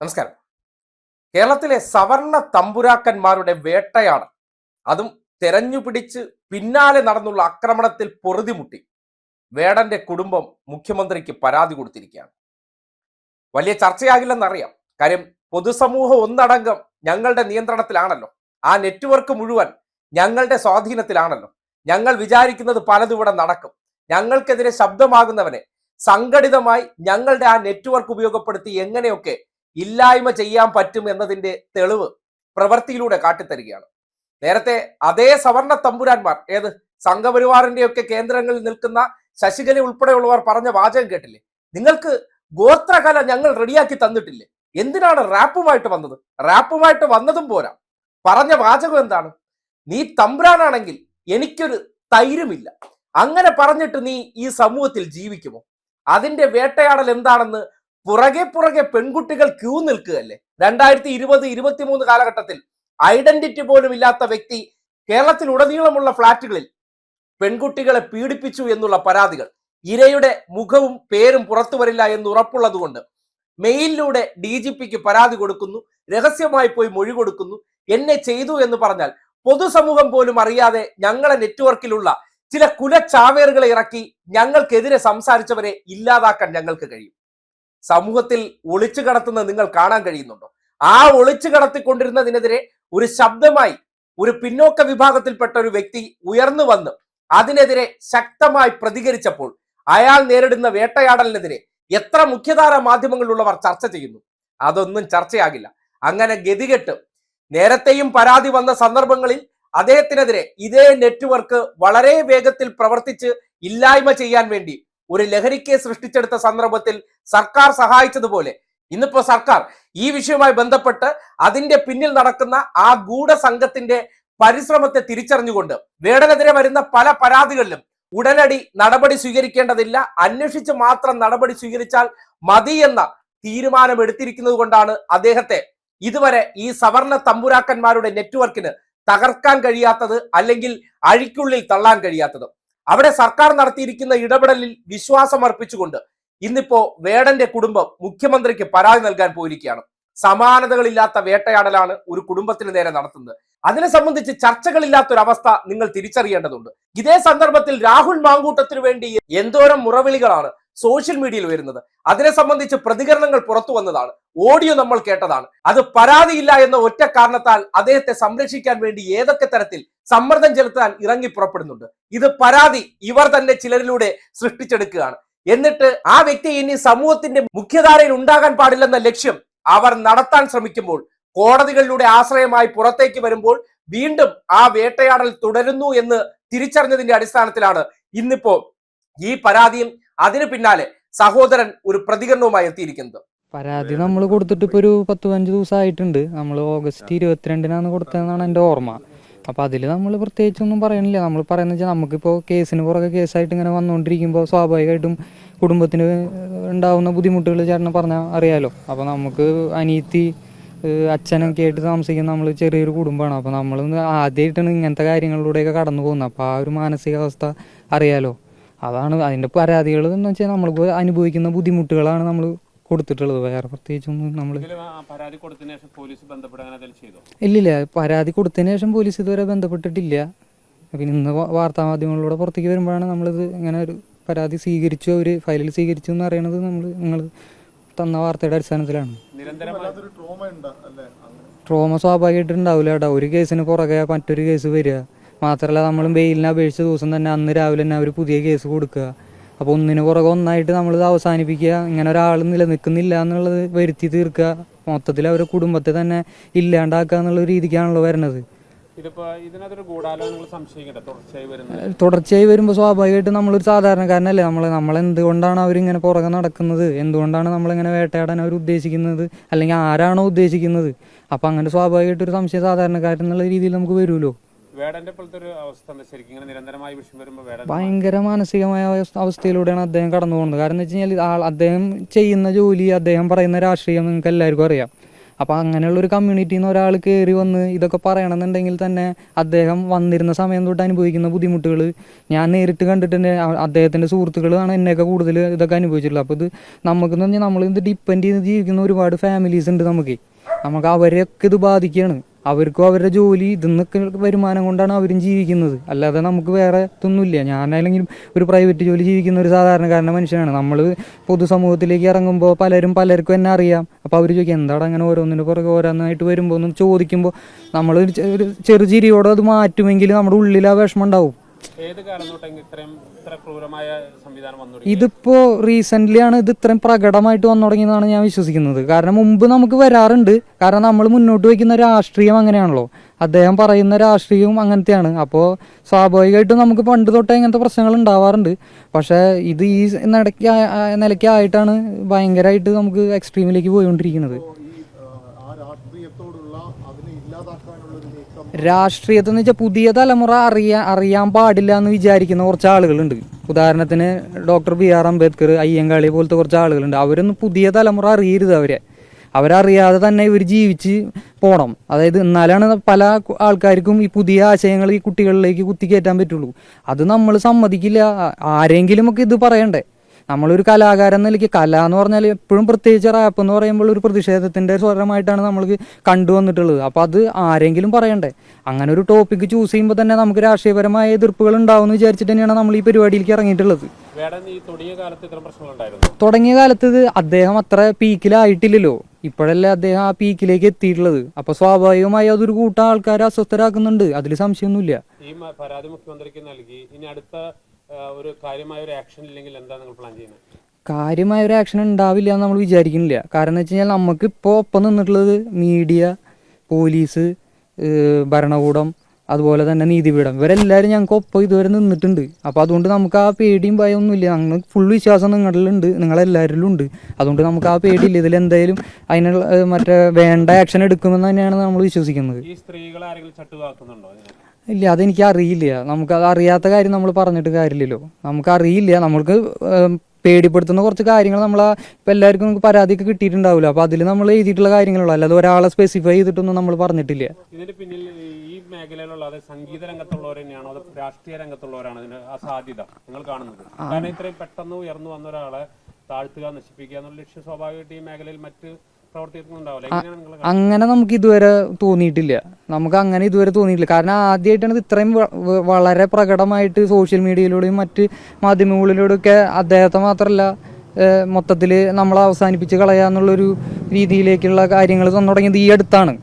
നമസ്കാരം. കേരളത്തിലെ സവർണ തമ്പുരാക്കന്മാരുടെ വേട്ടയാണ്. അതും തെരഞ്ഞുപിടിച്ച് പിന്നാലെ നടന്നുള്ള ആക്രമണത്തിൽ പൊറുതിമുട്ടി വേടന്റെ കുടുംബം മുഖ്യമന്ത്രിക്ക് പരാതി കൊടുത്തിരിക്കുകയാണ്. വലിയ ചർച്ചയാകില്ലെന്നറിയാം. കാര്യം പൊതുസമൂഹം ഒന്നടങ്കം ഞങ്ങളുടെ നിയന്ത്രണത്തിലാണല്ലോ. ആ നെറ്റ്വർക്ക് മുഴുവൻ ഞങ്ങളുടെ സ്വാധീനത്തിലാണല്ലോ. ഞങ്ങൾ വിചാരിക്കുന്നത് പലതും ഇവിടെ നടക്കും. ഞങ്ങൾക്കെതിരെ ശബ്ദമാകുന്നവനെ സംഘടിതമായി ഞങ്ങളുടെ ആ നെറ്റ്വർക്ക് ഉപയോഗപ്പെടുത്തി എങ്ങനെയൊക്കെ ഇല്ലായ്മ ചെയ്യാൻ പറ്റും എന്നതിന്റെ തെളിവ് പ്രവൃത്തിയിലൂടെ കാട്ടിത്തരികയാണ്. നേരത്തെ അതേ സവർണ തമ്പുരാന്മാർ സംഘപരിവാറിന്റെ ഒക്കെ കേന്ദ്രങ്ങളിൽ നിൽക്കുന്ന ശശികല ഉൾപ്പെടെയുള്ളവർ പറഞ്ഞ വാചകം കേട്ടില്ലേ? നിങ്ങൾക്ക് ഗോത്രകല ഞങ്ങൾ റെഡിയാക്കി തന്നിട്ടില്ലേ? എന്തിനാണ് റാപ്പുമായിട്ട് വന്നത്? റാപ്പുമായിട്ട് വന്നതും പോരാ, പറഞ്ഞ വാചകം എന്താണ്? നീ തമ്പുരാനാണെങ്കിൽ എനിക്കൊരു തൈരുമില്ല. അങ്ങനെ പറഞ്ഞിട്ട് നീ ഈ സമൂഹത്തിൽ ജീവിക്കുമോ? അതിന്റെ വേട്ടയാടൽ എന്താണെന്ന് പുറകെ പെൺകുട്ടികൾ ക്യൂ നിൽക്കുകയല്ലേ. 2020-23 കാലഘട്ടത്തിൽ ഐഡന്റിറ്റി പോലും ഇല്ലാത്ത വ്യക്തി കേരളത്തിൽ ഉടനീളമുള്ള ഫ്ളാറ്റുകളിൽ പെൺകുട്ടികളെ പീഡിപ്പിച്ചു എന്നുള്ള പരാതികൾ, ഇരയുടെ മുഖവും പേരും പുറത്തു വരില്ല എന്ന് ഉറപ്പുള്ളത് മെയിലിലൂടെ DGPക്ക് പരാതി കൊടുക്കുന്നു, രഹസ്യമായി പോയി മൊഴി കൊടുക്കുന്നു. എന്നെ ചെയ്തു എന്ന് പറഞ്ഞാൽ പൊതുസമൂഹം പോലും അറിയാതെ ഞങ്ങളെ നെറ്റ്വർക്കിലുള്ള ചില കുലച്ചാവേറുകളെ ഇറക്കി ഞങ്ങൾക്കെതിരെ സംസാരിച്ചവരെ ഇല്ലാതാക്കാൻ ഞങ്ങൾക്ക് കഴിയും. സമൂഹത്തിൽ ഒളിച്ചു കടത്തുന്നത് നിങ്ങൾ കാണാൻ കഴിയുന്നുണ്ടോ? ആ ഒളിച്ചു കടത്തിക്കൊണ്ടിരുന്നതിനെതിരെ ഒരു ശബ്ദമായി ഒരു പിന്നോക്ക വിഭാഗത്തിൽപ്പെട്ട ഒരു വ്യക്തി ഉയർന്നു വന്ന് അതിനെതിരെ ശക്തമായി പ്രതികരിച്ചപ്പോൾ അയാൾ നേരിടുന്ന വേട്ടയാടലിനെതിരെ എത്ര മുഖ്യധാര മാധ്യമങ്ങളിലുള്ളവർ ചർച്ച ചെയ്യുന്നു? അതൊന്നും ചർച്ചയാകില്ല. അങ്ങനെ ഗതികെട്ട് നേരത്തെയും പരാതി വന്ന സന്ദർഭങ്ങളിൽ അദ്ദേഹത്തിനെതിരെ ഇതേ നെറ്റ്വർക്ക് വളരെ വേഗത്തിൽ പ്രവർത്തിച്ച് ഇല്ലായ്മ ചെയ്യാൻ വേണ്ടി ഒരു ലഹരിക്കെ സൃഷ്ടിച്ചെടുത്ത സന്ദർഭത്തിൽ സർക്കാർ സഹായിച്ചതുപോലെ ഇന്നിപ്പോ സർക്കാർ ഈ വിഷയവുമായി ബന്ധപ്പെട്ട് അതിന്റെ പിന്നിൽ നടക്കുന്ന ആ ഗൂഢസംഘത്തിന്റെ പരിശ്രമത്തെ തിരിച്ചറിഞ്ഞുകൊണ്ട് വേടനെതിരെ വരുന്ന പല പരാതികളിലും ഉടനടി നടപടി സ്വീകരിക്കേണ്ടതില്ല, അന്വേഷിച്ച് മാത്രം നടപടി സ്വീകരിച്ചാൽ മതി എന്ന തീരുമാനം എടുത്തിരിക്കുന്നത് കൊണ്ടാണ് അദ്ദേഹത്തെ ഇതുവരെ ഈ സവർണ തമ്പുരാക്കന്മാരുടെ നെറ്റ്വർക്കിന് തകർക്കാൻ കഴിയാത്തത്, അല്ലെങ്കിൽ അഴിക്കുള്ളിൽ തള്ളാൻ കഴിയാത്തത്. അവിടെ സർക്കാർ നടത്തിയിരിക്കുന്ന ഇടപെടലിൽ വിശ്വാസം അർപ്പിച്ചുകൊണ്ട് ഇന്നിപ്പോ വേടന്റെ കുടുംബം മുഖ്യമന്ത്രിക്ക് പരാതി നൽകാൻ പോയിരിക്കുകയാണ്. സമാനതകളില്ലാത്ത വേട്ടയാടലാണ് ഒരു കുടുംബത്തിന് നേരെ നടത്തുന്നത്. അതിനെ സംബന്ധിച്ച് ചർച്ചകളില്ലാത്തൊരവസ്ഥ നിങ്ങൾ തിരിച്ചറിയേണ്ടതുണ്ട്. ഇതേ സന്ദർഭത്തിൽ രാഹുൽ മാങ്കൂട്ടത്തിനു വേണ്ടി എന്തോരം മുറവിളികളാണ് സോഷ്യൽ മീഡിയയിൽ വരുന്നത്. അതിനെ സംബന്ധിച്ച് പ്രതികരണങ്ങൾ പുറത്തു വന്നതാണ്, ഓഡിയോ നമ്മൾ കേട്ടതാണ്. അത് പരാതിയില്ല എന്ന ഒറ്റ കാരണത്താൽ അദ്ദേഹത്തെ സംരക്ഷിക്കാൻ വേണ്ടി ഏതൊക്കെ തരത്തിൽ സമ്മർദ്ദം ചെലുത്താൻ ഇറങ്ങി പുറപ്പെടുന്നുണ്ട്. ഇത് പരാതി ഇവർ തന്നെ ചിലരിലൂടെ സൃഷ്ടിച്ചെടുക്കുകയാണ്. എന്നിട്ട് ആ വ്യക്തി ഇനി സമൂഹത്തിന്റെ മുഖ്യധാരയിൽ ഉണ്ടാകാൻ പാടില്ലെന്ന ലക്ഷ്യം അവർ നടത്താൻ ശ്രമിക്കുമ്പോൾ, കോടതികളിലൂടെ ആശ്രയമായി പുറത്തേക്ക് വരുമ്പോൾ വീണ്ടും ആ വേട്ടയാടൽ തുടരുന്നു എന്ന് തിരിച്ചറിഞ്ഞതിന്റെ അടിസ്ഥാനത്തിലാണ് ഇന്നിപ്പോ ഈ പരാതിയും അതിന് പിന്നാലെ സഹോദരൻ ഒരു പ്രതികരണവുമായി എത്തിയിരിക്കുന്നത്. പരാതി നമ്മൾ കൊടുത്തിട്ട് ഇപ്പോൾ ഒരു 10-15 ദിവസമായിട്ടുണ്ട്. നമ്മൾ ഓഗസ്റ്റ് 22-നാണ് കൊടുത്തതെന്നാണ് എൻ്റെ ഓർമ്മ. അപ്പോൾ അതിൽ നമ്മൾ പ്രത്യേകിച്ചൊന്നും പറയണില്ല. നമ്മൾ പറയുന്നത് വെച്ചാൽ നമുക്കിപ്പോൾ കേസിന് പുറകെ കേസായിട്ട് ഇങ്ങനെ വന്നുകൊണ്ടിരിക്കുമ്പോൾ സ്വാഭാവികമായിട്ടും കുടുംബത്തിന് ഉണ്ടാവുന്ന ബുദ്ധിമുട്ടുകൾ ചേട്ടനെ പറഞ്ഞാൽ അറിയാലോ. അപ്പോൾ നമുക്ക് അനിയത്തി അച്ഛനൊക്കെ ആയിട്ട് താമസിക്കുന്ന നമ്മൾ ചെറിയൊരു കുടുംബമാണ്. അപ്പോൾ നമ്മൾ ആദ്യമായിട്ടാണ് ഇങ്ങനത്തെ കാര്യങ്ങളിലൂടെയൊക്കെ കടന്നു പോകുന്നത്. അപ്പോൾ ആ ഒരു മാനസികാവസ്ഥ അറിയാലോ. അതാണ് അതിൻ്റെ പരാതികൾ എന്ന് വെച്ചാൽ നമ്മൾക്ക് അനുഭവിക്കുന്ന ബുദ്ധിമുട്ടുകളാണ് നമ്മൾ കൊടുത്തിട്ടുള്ളത്. വേറെ പ്രത്യേകിച്ചൊന്നും നമ്മൾ ഇല്ലില്ല. പരാതി കൊടുത്തതിന് ശേഷം പോലീസ് ഇതുവരെ ബന്ധപ്പെട്ടിട്ടില്ല. പിന്നെ ഇന്ന് വാർത്താമാധ്യമങ്ങളിലൂടെ പുറത്തേക്ക് വരുമ്പോഴാണ് നമ്മളിത് ഇങ്ങനെ ഒരു പരാതി സ്വീകരിച്ചു, അവർ ഫയലിൽ സ്വീകരിച്ചു എന്ന് അറിയണത്. നിങ്ങൾ തന്ന വാർത്തയുടെ അടിസ്ഥാനത്തിലാണ്. ട്രോമ സ്വാഭാവികമായിട്ട് ഉണ്ടാവില്ല കേട്ടോ. ഒരു കേസിന് പുറകെ മറ്റൊരു കേസ് വരിക മാത്രമല്ല, നമ്മൾ ബെയിലിനെ അപേക്ഷിച്ച ദിവസം തന്നെ അന്ന് രാവിലെ തന്നെ അവർ പുതിയ കേസ് കൊടുക്കുക. അപ്പോൾ ഒന്നിന് പുറകെ ഒന്നായിട്ട് നമ്മളിത് അവസാനിപ്പിക്കുക. ഇങ്ങനെ ഒരാൾ നിലനിൽക്കുന്നില്ല എന്നുള്ളത് വരുത്തി തീർക്കുക, മൊത്തത്തിൽ അവരുടെ കുടുംബത്തെ തന്നെ ഇല്ലാണ്ടാക്കുക എന്നുള്ള രീതിക്കാണല്ലോ വരുന്നത്. തുടർച്ചയായി വരുമ്പോൾ സ്വാഭാവികമായിട്ട് നമ്മളൊരു സാധാരണക്കാരനല്ലേ. നമ്മളെന്തുകൊണ്ടാണ് അവരിങ്ങനെ പുറകെ നടക്കുന്നത്, എന്തുകൊണ്ടാണ് നമ്മളിങ്ങനെ വേട്ടയാടാൻ അവർ ഉദ്ദേശിക്കുന്നത്, അല്ലെങ്കിൽ ആരാണോ ഉദ്ദേശിക്കുന്നത്. അപ്പം അങ്ങനെ സ്വാഭാവികമായിട്ടൊരു സംശയം സാധാരണക്കാരൻ എന്നുള്ള രീതിയിൽ നമുക്ക് വരുമല്ലോ. ഭയങ്കര മാനസികമായ അവസ്ഥയിലൂടെയാണ് അദ്ദേഹം കടന്നു പോകുന്നത്. കാരണം എന്ന് വെച്ച് കഴിഞ്ഞാൽ അദ്ദേഹം ചെയ്യുന്ന ജോലി, അദ്ദേഹം പറയുന്ന രാഷ്ട്രീയം നിങ്ങൾക്ക് എല്ലാവർക്കും അറിയാം. അപ്പോൾ അങ്ങനെയുള്ള ഒരു കമ്മ്യൂണിറ്റിയിൽ നിന്ന് ഒരാൾ കയറി വന്ന് ഇതൊക്കെ പറയണമെന്നുണ്ടെങ്കിൽ തന്നെ അദ്ദേഹം വന്നിരുന്ന സമയം തൊട്ട് അനുഭവിക്കുന്ന ബുദ്ധിമുട്ടുകൾ ഞാൻ നേരിട്ട് കണ്ടിട്ടുണ്ട്. അദ്ദേഹത്തിൻ്റെ സുഹൃത്തുക്കളാണ് എന്നെയൊക്കെ കൂടുതൽ ഇതൊക്കെ അനുഭവിച്ചിട്ടുള്ളത്. അപ്പോൾ ഇത് നമുക്കെന്ന് പറഞ്ഞാൽ നമ്മളിത് ഡിപ്പെൻഡ് ചെയ്ത് ജീവിക്കുന്ന ഒരുപാട് ഫാമിലീസ് ഉണ്ട്. നമുക്ക് അവരെയൊക്കെ ഇത് ബാധിക്കുകയാണ്. അവർക്കും അവരുടെ ജോലി ഇതിന്നൊക്കെ വരുമാനം കൊണ്ടാണ് അവരും ജീവിക്കുന്നത്. അല്ലാതെ നമുക്ക് വേറെ ഇതൊന്നുമില്ല. ഞാനാണെങ്കിലും ഒരു പ്രൈവറ്റ് ജോലി ജീവിക്കുന്ന ഒരു സാധാരണക്കാരൻ്റെ മനുഷ്യനാണ്. നമ്മൾ പൊതുസമൂഹത്തിലേക്ക് ഇറങ്ങുമ്പോൾ പലർക്കും എന്നെ അറിയാം. അപ്പോൾ അവർ ചോദിക്കും എന്താണ് അങ്ങനെ ഓരോന്നിന് പുറകെ ഓരോന്നായിട്ട് വരുമ്പോൾ ഒന്നും ചോദിക്കുമ്പോൾ നമ്മൾ ഒരു ചെറുചിരിയോടെ അത് മാറ്റുമെങ്കിൽ നമ്മുടെ ഉള്ളിൽ ആ വിഷമം ഉണ്ടാവും. ഏത് കാലം തൊട്ട് ഇത്ര ക്രൂരമായ സംവിധാനം വന്നു? ഇതിപ്പോ റീസെന്റ് ആണ് ഇത് ഇത്രയും പ്രകടമായിട്ട് വന്നു തുടങ്ങിയതാണ് ഞാൻ വിശ്വസിക്കുന്നത്. കാരണം മുമ്പ് നമുക്ക് വരാറുണ്ട്. കാരണം നമ്മൾ മുന്നോട്ട് വയ്ക്കുന്ന രാഷ്ട്രീയം അങ്ങനെയാണല്ലോ, അദ്ദേഹം പറയുന്ന രാഷ്ട്രീയവും അങ്ങനത്തെയാണ്. അപ്പോൾ സ്വാഭാവികമായിട്ടും നമുക്ക് പണ്ട് തൊട്ടേ ഇങ്ങനത്തെ പ്രശ്നങ്ങൾ ഉണ്ടാവാറുണ്ട്. പക്ഷേ ഇത് ഈ നിലയ്ക്കായിട്ടാണ് ഭയങ്കരമായിട്ട് നമുക്ക് എക്സ്ട്രീമിലേക്ക് പോയിക്കൊണ്ടിരിക്കുന്നത്. രാഷ്ട്രീയത്തിൽ എന്ന് വെച്ചാൽ പുതിയ തലമുറ അറിയാൻ പാടില്ല എന്ന് വിചാരിക്കുന്ന കുറച്ച് ആളുകളുണ്ട്. ഉദാഹരണത്തിന് ഡോക്ടർ BR അംബേദ്കർ, അയ്യങ്കാളി പോലത്തെ കുറച്ച് ആളുകളുണ്ട്. അവരൊന്നും പുതിയ തലമുറ അറിയരുത്. അവരറിയാതെ തന്നെ ഇവർ ജീവിച്ച് പോകണം. അതായത് എന്നാലാണ് പല ആൾക്കാർക്കും ഈ പുതിയ ആശയങ്ങൾ ഈ കുട്ടികളിലേക്ക് കുത്തിക്കയറ്റാൻ പറ്റുള്ളൂ. അത് നമ്മൾ സമ്മതിക്കില്ല. ആരെങ്കിലും ഒക്കെ ഇത് പറയണ്ടേ. നമ്മളൊരു കലാകാരൻ എന്ന നിലയ്ക്ക് കല എന്ന് പറഞ്ഞാൽ എപ്പോഴും പ്രത്യേകിച്ച് റാപ്പ് എന്ന് പറയുമ്പോൾ ഒരു പ്രതിഷേധത്തിൻ്റെ സ്വരമായിട്ടാണ് നമ്മൾക്ക് കണ്ടുവന്നിട്ടുള്ളത്. അപ്പോൾ അത് ആരെങ്കിലും പറയണ്ടേ. അങ്ങനെ ഒരു ടോപ്പിക്ക് ചൂസ് ചെയ്യുമ്പോൾ തന്നെ നമുക്ക് രാഷ്ട്രീയപരമായ എതിർപ്പുകൾ ഉണ്ടാവും എന്ന് വിചാരിച്ചിട്ട് തന്നെയാണ് നമ്മൾ ഈ പരിപാടിയിലേക്ക് ഇറങ്ങിയിട്ടുള്ളത്. തുടങ്ങിയ കാലത്ത് ഇത് അദ്ദേഹം അത്ര പീക്കിലായിട്ടില്ലല്ലോ. ഇപ്പോഴല്ലേ അദ്ദേഹം ആ പീക്കിലേക്ക് എത്തിയിട്ടുള്ളത്. അപ്പോൾ സ്വാഭാവികമായി അതൊരു കൂട്ടം ആൾക്കാരെ അസ്വസ്ഥരാക്കുന്നുണ്ട്. അതിൽ സംശയമൊന്നുമില്ല. ഈ പരാതി മുഖ്യമന്ത്രിക്ക് നൽകി. ഇനി അടുത്ത ഒരു കാര്യമായ ഒരു ആക്ഷൻ ഇല്ലെങ്കിൽ എന്താ നിങ്ങൾ പ്ലാൻ ചെയ്യുന്നത്? കാര്യമായ ഒരു ആക്ഷൻ ഉണ്ടാവില്ല എന്ന് നമ്മൾ വിചാരിക്കുന്നില്ല. കാരണം എന്ന് വെച്ച് കഴിഞ്ഞാൽ നമുക്ക് ഇപ്പോൾ ഒപ്പം നിന്നിട്ടുള്ളത് മീഡിയ, പോലീസ്, ഭരണകൂടം, അതുപോലെ തന്നെ നീതിപീഠം, ഇവരെല്ലാവരും ഞങ്ങൾക്ക് ഒപ്പം ഇതുവരെ നിന്നിട്ടുണ്ട്. അപ്പോൾ അതുകൊണ്ട് നമുക്ക് ആ പേടിയും ഭയമൊന്നുമില്ല. ഞങ്ങൾ ഫുൾ വിശ്വാസം നിങ്ങളിലുണ്ട്, നിങ്ങളെല്ലാവരിലും ഉണ്ട്. അതുകൊണ്ട് നമുക്ക് ആ പേടിയില്ല. ഇതിലെന്തായാലും അതിനുള്ള വേണ്ട ആക്ഷൻ എടുക്കുമെന്ന് തന്നെയാണ് നമ്മൾ വിശ്വസിക്കുന്നത്. ഈ സ്ത്രീകളെ ആരെങ്കിലും ചട്ടുവാക്കുന്നുണ്ടോ? ഇല്ല, അതെനിക്ക് അറിയില്ല. നമുക്കത് അറിയാത്ത കാര്യം നമ്മൾ പറഞ്ഞിട്ട് കാര്യമില്ലല്ലോ. നമുക്കറിയില്ല. നമ്മൾക്ക് പേടിപ്പെടുത്തുന്ന കുറച്ച് കാര്യങ്ങൾ ഇപ്പം എല്ലാവർക്കും നമുക്ക് പരാതിയൊക്കെ കിട്ടിയിട്ടുണ്ടാവില്ല. അപ്പോൾ അതിൽ നമ്മൾ എഴുതിയിട്ടുള്ള കാര്യങ്ങളുള്ളൂ. അല്ലാതെ ഒരാളെ സ്പെസിഫൈ ചെയ്തിട്ടൊന്നും നമ്മൾ പറഞ്ഞിട്ടില്ല. ഇതിന് പിന്നിൽ ഈ മേഖലയിലുള്ള അതായത് സംഗീത രംഗത്തുള്ളവർ തന്നെയാണോ അതോ രാഷ്ട്രീയ രംഗത്തുള്ളവരാണ് ഇതിന് ആ സാധ്യത നിങ്ങൾ കാണുന്നത്? കാരണം ഇത്രയും പെട്ടെന്ന് ഉയർന്നു വന്ന ഒരാളെ താഴ്ത്തുക, നശിപ്പിക്കുക എന്നുള്ള ലക്ഷ്യം സ്വാഭാവികമായിട്ട് ഈ മേഖലയിൽ മറ്റ് അങ്ങനെ നമുക്ക് ഇതുവരെ തോന്നിയിട്ടില്ല. കാരണം ആദ്യമായിട്ടാണ് ഇത് ഇത്രയും വളരെ പ്രകടമായിട്ട് സോഷ്യൽ മീഡിയയിലൂടെയും മറ്റ് മാധ്യമങ്ങളിലൂടെയൊക്കെ അദ്ദേഹത്തെ മാത്രമല്ല മൊത്തത്തിൽ നമ്മളെ അവസാനിപ്പിച്ച് കളയാന്നുള്ളൊരു രീതിയിലേക്കുള്ള കാര്യങ്ങൾ തുടങ്ങിയത് ഈ അടുത്താണ്.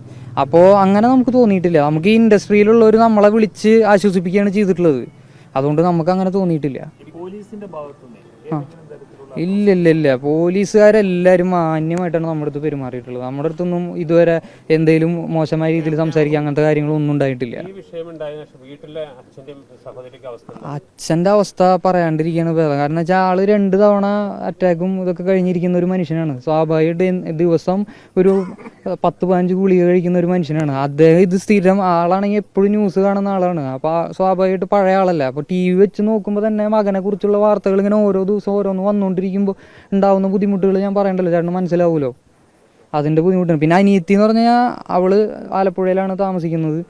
അപ്പോൾ അങ്ങനെ നമുക്ക് തോന്നിയിട്ടില്ല. നമുക്ക് ഈ ഇൻഡസ്ട്രിയിലുള്ളവർ നമ്മളെ വിളിച്ച് ആശ്വസിപ്പിക്കുകയാണ് ചെയ്തിട്ടുള്ളത്. അതുകൊണ്ട് നമുക്ക് അങ്ങനെ തോന്നിയിട്ടില്ല. ഇല്ല, പോലീസുകാരെല്ലാവരും മാന്യമായിട്ടാണ് നമ്മുടെ അടുത്ത് പെരുമാറിയിട്ടുള്ളത്. നമ്മുടെ അടുത്തൊന്നും ഇതുവരെ എന്തെങ്കിലും മോശമായ രീതിയിൽ സംസാരിക്കുക അങ്ങനത്തെ കാര്യങ്ങളൊന്നും ഉണ്ടായിട്ടില്ല. അച്ഛൻ്റെ അവസ്ഥ പറയാണ്ടിരിക്കുകയാണ് ഭേദം. കാരണം വെച്ചാൽ ആള് 2 തവണ അറ്റാക്കും ഇതൊക്കെ കഴിഞ്ഞിരിക്കുന്ന ഒരു മനുഷ്യനാണ്. സ്വാഭാവികമായിട്ട് ദിവസം ഒരു 10-15 ഗുളിക കഴിക്കുന്ന ഒരു മനുഷ്യനാണ് അദ്ദേഹം. ഇത് സ്ഥിരം ആളാണെങ്കിൽ എപ്പോഴും ന്യൂസ് കാണുന്ന ആളാണ്. അപ്പോൾ സ്വാഭാവികമായിട്ട് പഴയ ആളല്ല. അപ്പോൾ TV വെച്ച് നോക്കുമ്പോൾ തന്നെ മകനെ കുറിച്ചുള്ള വാർത്തകൾ ഇങ്ങനെ ഓരോ ദിവസം ഓരോന്ന് വന്നുകൊണ്ടിരിക്കുമ്പോൾ ഉണ്ടാവുന്ന ബുദ്ധിമുട്ടുകൾ ഞാൻ പറയണ്ടല്ലോ, ചേട്ടന് മനസ്സിലാവുമല്ലോ. അതിൻ്റെ ബുദ്ധിമുട്ടാണ്. പിന്നെ അനിയത്തി എന്ന് പറഞ്ഞാൽ അവള് ആലപ്പുഴയിലാണ് താമസിക്കുന്നത്.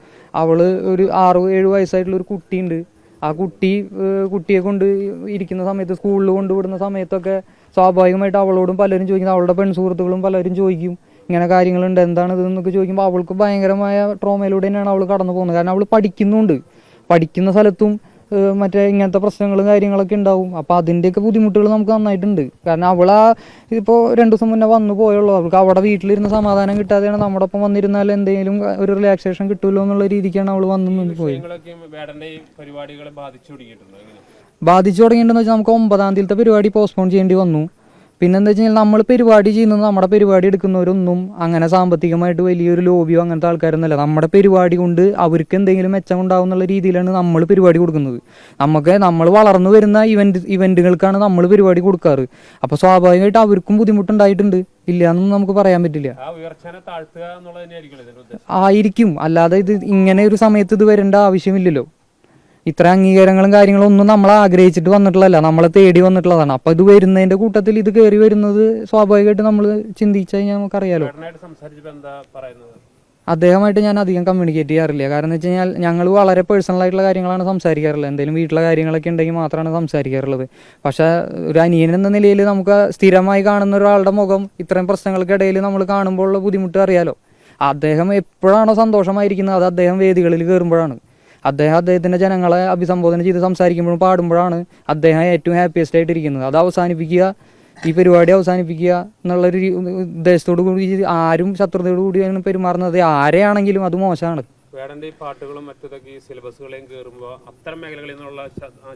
അവള് ഒരു 6-7 വയസ്സായിട്ടുള്ള ഒരു കുട്ടിയുണ്ട്. ആ കുട്ടിയെ കൊണ്ട് ഇരിക്കുന്ന സമയത്ത് സ്കൂളിൽ കൊണ്ടുവിടുന്ന സമയത്തൊക്കെ സ്വാഭാവികമായിട്ട് അവളോടും പലരും ചോദിക്കുന്നത്, അവളുടെ പെൺസുഹൃത്തുക്കളും പലരും ചോദിക്കും ഇങ്ങനെ കാര്യങ്ങളുണ്ട് എന്താണിത് എന്നൊക്കെ ചോദിക്കുമ്പോൾ അവൾക്ക് ഭയങ്കരമായ ട്രോമയിലൂടെ തന്നെയാണ് അവൾ കടന്നു പോകുന്നത്. കാരണം അവൾ പഠിക്കുന്ന സ്ഥലത്തും ഇങ്ങനത്തെ പ്രശ്നങ്ങളും കാര്യങ്ങളൊക്കെ ഉണ്ടാവും. അപ്പോൾ അതിൻ്റെയൊക്കെ ബുദ്ധിമുട്ടുകൾ നമുക്ക് നന്നായിട്ടുണ്ട്. കാരണം ഇപ്പോൾ 2 ദിവസം മുന്നേ വന്നു പോയുള്ളൂ. അവൾക്ക് അവിടെ വീട്ടിലിരുന്ന് സമാധാനം കിട്ടാതെയാണ് നമ്മുടെ ഒപ്പം വന്നിരുന്നാൽ എന്തെങ്കിലും ഒരു റിലാക്സേഷൻ കിട്ടുമല്ലോ എന്നുള്ള രീതിക്കാണ് അവൾ വന്നു പോയി. ബാധിച്ചു തുടങ്ങിയിട്ടുണ്ടെന്ന് വെച്ചാൽ നമുക്ക് 9-ാം തീയതിയിലത്തെ പരിപാടി പോസ്റ്റ്പോൺ ചെയ്യേണ്ടി വന്നു. പിന്നെന്താ വെച്ച് കഴിഞ്ഞാൽ നമ്മൾ പരിപാടി ചെയ്യുന്നത് നമ്മുടെ പരിപാടി എടുക്കുന്നവരൊന്നും അങ്ങനെ സാമ്പത്തികമായിട്ട് വലിയൊരു ലോബിയോ അങ്ങനത്തെ ആൾക്കാരൊന്നുമല്ല. നമ്മുടെ പരിപാടി കൊണ്ട് അവർക്ക് എന്തെങ്കിലും മെച്ചം ഉണ്ടാവും എന്നുള്ള രീതിയിലാണ് നമ്മൾ പരിപാടി കൊടുക്കുന്നത്. നമ്മൾ വളർന്നു വരുന്ന ഇവന്റുകൾക്കാണ് നമ്മൾ പരിപാടി കൊടുക്കാറ്. അപ്പോൾ സ്വാഭാവികമായിട്ട് അവർക്കും ബുദ്ധിമുട്ടുണ്ടായിട്ടുണ്ട്. ഇല്ല എന്നൊന്നും നമുക്ക് പറയാൻ പറ്റില്ല. ആയിരിക്കും. അല്ലാതെ ഇത് ഇങ്ങനെ ഒരു സമയത്ത് ഇത് വരേണ്ട ആവശ്യമില്ലല്ലോ. ഇത്ര അംഗീകാരങ്ങളും കാര്യങ്ങളും ഒന്നും നമ്മൾ ആഗ്രഹിച്ചിട്ട് വന്നിട്ടുള്ളതല്ല, നമ്മളെ തേടി വന്നിട്ടുള്ളതാണ്. അപ്പൊ ഇത് വരുന്നതിന്റെ കൂട്ടത്തിൽ ഇത് കയറി വരുന്നത് സ്വാഭാവികമായിട്ട് നമ്മൾ ചിന്തിച്ചു കഴിഞ്ഞാൽ നമുക്കറിയാലോ. അദ്ദേഹമായിട്ട് ഞാൻ അധികം കമ്മ്യൂണിക്കേറ്റ് ചെയ്യാറില്ല. കാരണം എന്ന് വെച്ച് കഴിഞ്ഞാൽ ഞങ്ങൾ വളരെ പേഴ്സണൽ ആയിട്ടുള്ള കാര്യങ്ങളാണ് സംസാരിക്കാറുള്ളത്. എന്തെങ്കിലും വീട്ടിലെ കാര്യങ്ങളൊക്കെ ഉണ്ടെങ്കിൽ മാത്രമാണ് സംസാരിക്കാറുള്ളത്. പക്ഷേ ഒരു അനിയൻ എന്ന നിലയിൽ നമുക്ക് സ്ഥിരമായി കാണുന്ന ഒരാളുടെ മുഖം ഇത്രയും പ്രശ്നങ്ങൾക്കിടയിൽ നമ്മൾ കാണുമ്പോൾ ഉള്ള ബുദ്ധിമുട്ട് അറിയാലോ. അദ്ദേഹം എപ്പോഴാണോ സന്തോഷമായിരിക്കുന്നത് അത് അദ്ദേഹം വേദികളിൽ കയറുമ്പോഴാണ്. അദ്ദേഹത്തിൻ്റെ ജനങ്ങളെ അഭിസംബോധന ചെയ്ത് സംസാരിക്കുമ്പോഴും പാടുമ്പോഴാണ് അദ്ദേഹം ഏറ്റവും ഹാപ്പിയസ്റ്റ് ആയിട്ടിരിക്കുന്നത്. അത് അവസാനിപ്പിക്കുക, ഈ പരിപാടി അവസാനിപ്പിക്കുക എന്നുള്ളൊരു ഉദ്ദേശത്തോടു കൂടി ആരും ശത്രുതയോടു കൂടിയാണ് പെരുമാറുന്നത്. ആരെയാണെങ്കിലും അത് മോശമാണ്. വേടന്റെ ഈ പാട്ടുകളും മറ്റതൊക്കെ ഈ സിലബസുകളെയും കയറുമ്പോൾ അത്തരം മേഖലകളിൽ നിന്നുള്ള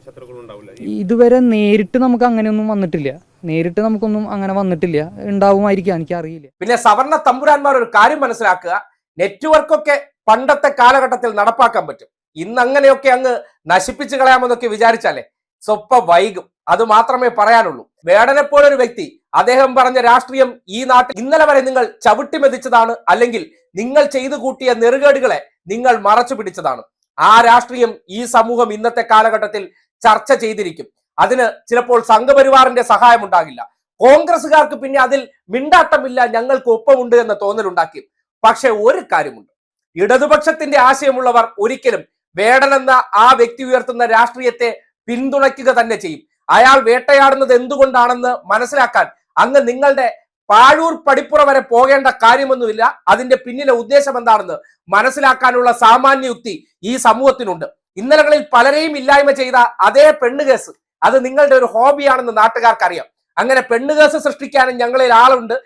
ശത്രുക്കൾ ഉണ്ടാവില്ല. ഇതുവരെ നേരിട്ട് നമുക്ക് അങ്ങനെയൊന്നും വന്നിട്ടില്ല. നേരിട്ട് നമുക്കൊന്നും അങ്ങനെ വന്നിട്ടില്ല. ഉണ്ടാവുമായിരിക്കാം, എനിക്കറിയില്ല. പിന്നെ സവർണ തമ്പുരാന്മാർ ഒരു കാര്യം മനസ്സിലാക്കുക, നെറ്റ്വർക്കൊക്കെ പണ്ടത്തെ കാലഘട്ടത്തിൽ നടപ്പാക്കാൻ പറ്റും. ഇന്ന് അങ്ങനെയൊക്കെ അങ്ങ് നശിപ്പിച്ചു കളയാമെന്നൊക്കെ വിചാരിച്ചാലേ സ്വപ്പം വൈകും. അത് മാത്രമേ പറയാനുള്ളൂ. വേടനെ പോലൊരു വ്യക്തി, അദ്ദേഹം പറഞ്ഞ രാഷ്ട്രീയം ഈ നാട്ടിൽ ഇന്നലെ വരെ നിങ്ങൾ ചവിട്ടി മെതിച്ചതാണ്, അല്ലെങ്കിൽ നിങ്ങൾ ചെയ്തു കൂട്ടിയ നെറുകേടുകളെ നിങ്ങൾ മറച്ചു പിടിച്ചതാണ്. ആ രാഷ്ട്രീയം ഈ സമൂഹം ഇന്നത്തെ കാലഘട്ടത്തിൽ ചർച്ച ചെയ്തിരിക്കും. അതിന് ചിലപ്പോൾ സംഘപരിവാറിന്റെ സഹായം ഉണ്ടാകില്ല. കോൺഗ്രസുകാർക്ക് പിന്നെ അതിൽ മിണ്ടാട്ടമില്ല, ഞങ്ങൾക്ക് ഒപ്പമുണ്ട് എന്ന തോന്നലുണ്ടാക്കി. പക്ഷെ ഒരു കാര്യമുണ്ട്, ഇടതുപക്ഷത്തിന്റെ ആശയമുള്ളവർ ഒരിക്കലും വേടൻ എന്ന ആ വ്യക്തി ഉയർത്തുന്ന രാഷ്ട്രീയത്തെ പിന്തുണയ്ക്കുക തന്നെ ചെയ്യും. അയാൾ വേട്ടയാടുന്നത് എന്തുകൊണ്ടാണെന്ന് മനസ്സിലാക്കാൻ അങ്ങ് നിങ്ങളുടെ പാഴൂർ പടിപ്പുറ വരെ പോകേണ്ട കാര്യമൊന്നുമില്ല. അതിന്റെ പിന്നിലെ ഉദ്ദേശം എന്താണെന്ന് മനസ്സിലാക്കാനുള്ള സാമാന്യ യുക്തി ഈ സമൂഹത്തിനുണ്ട്. ഇന്നലകളിൽ പലരെയും ഇല്ലായ്മ ചെയ്ത അതേ പെണ്ണുകേസ് അത് നിങ്ങളുടെ ഒരു ഹോബിയാണെന്ന് നാട്ടുകാർക്കറിയാം. അങ്ങനെ പെണ്ണുകേസ് സൃഷ്ടിക്കാനും ഞങ്ങളിൽ ആളുണ്ട്.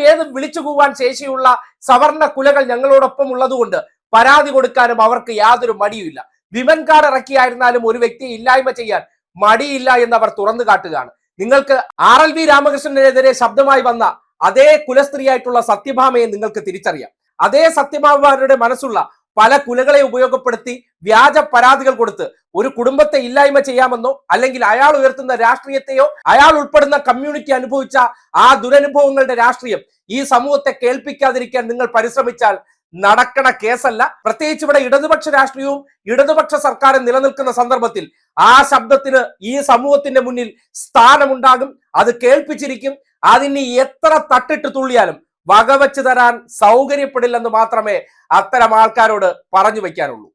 ഏതും വിളിച്ചു കൂവാൻ ശേഷിയുള്ള സവർണ കുലകൾ ഞങ്ങളോടൊപ്പം ഉള്ളതുകൊണ്ട് പരാതി കൊടുക്കാനും അവർക്ക് യാതൊരു മടിയുമില്ല. വിമൻ കാർഡ് ഇറക്കിയായിരുന്നാലും ഒരു വ്യക്തിയെ ഇല്ലായ്മ ചെയ്യാൻ മടിയില്ല എന്ന് അവർ തുറന്നു കാട്ടുകയാണ്. നിങ്ങൾക്ക് RLV രാമകൃഷ്ണനെതിരെ ശബ്ദമായി വന്ന അതേ കുലസ്ത്രീയായിട്ടുള്ള സത്യഭാമയെ നിങ്ങൾക്ക് തിരിച്ചറിയാം. അതേ സത്യഭാമമാരുടെ മനസ്സുള്ള പല കുലകളെ ഉപയോഗപ്പെടുത്തി വ്യാജ പരാതികൾ കൊടുത്ത് ഒരു കുടുംബത്തെ ഇല്ലായ്മ ചെയ്യാമെന്നോ അല്ലെങ്കിൽ അയാൾ ഉയർത്തുന്ന രാഷ്ട്രീയത്തെയോ അയാൾ ഉൾപ്പെടുന്ന കമ്മ്യൂണിറ്റി അനുഭവിച്ച ആ ദുരനുഭവങ്ങളുടെ രാഷ്ട്രീയം ഈ സമൂഹത്തെ കേൾപ്പിക്കാതിരിക്കാൻ നിങ്ങൾ പരിശ്രമിച്ചാൽ നടക്കണ കേസല്ല. പ്രത്യേകിച്ച് ഇവിടെ ഇടതുപക്ഷ രാഷ്ട്രീയവും ഇടതുപക്ഷ സർക്കാരും നിലനിൽക്കുന്ന സന്ദർഭത്തിൽ ആ ശബ്ദത്തിന് ഈ സമൂഹത്തിന്റെ മുന്നിൽ സ്ഥാനമുണ്ടാകും. അത് കേൾപ്പിച്ചിരിക്കും. അതിന് എത്ര തട്ടിട്ട് തുള്ളിയാലും വകവെച്ച് തരാൻ സൗകര്യപ്പെടില്ലെന്ന് മാത്രമേ അത്തരം ആൾക്കാരോട് പറഞ്ഞു വെക്കാനുള്ളൂ.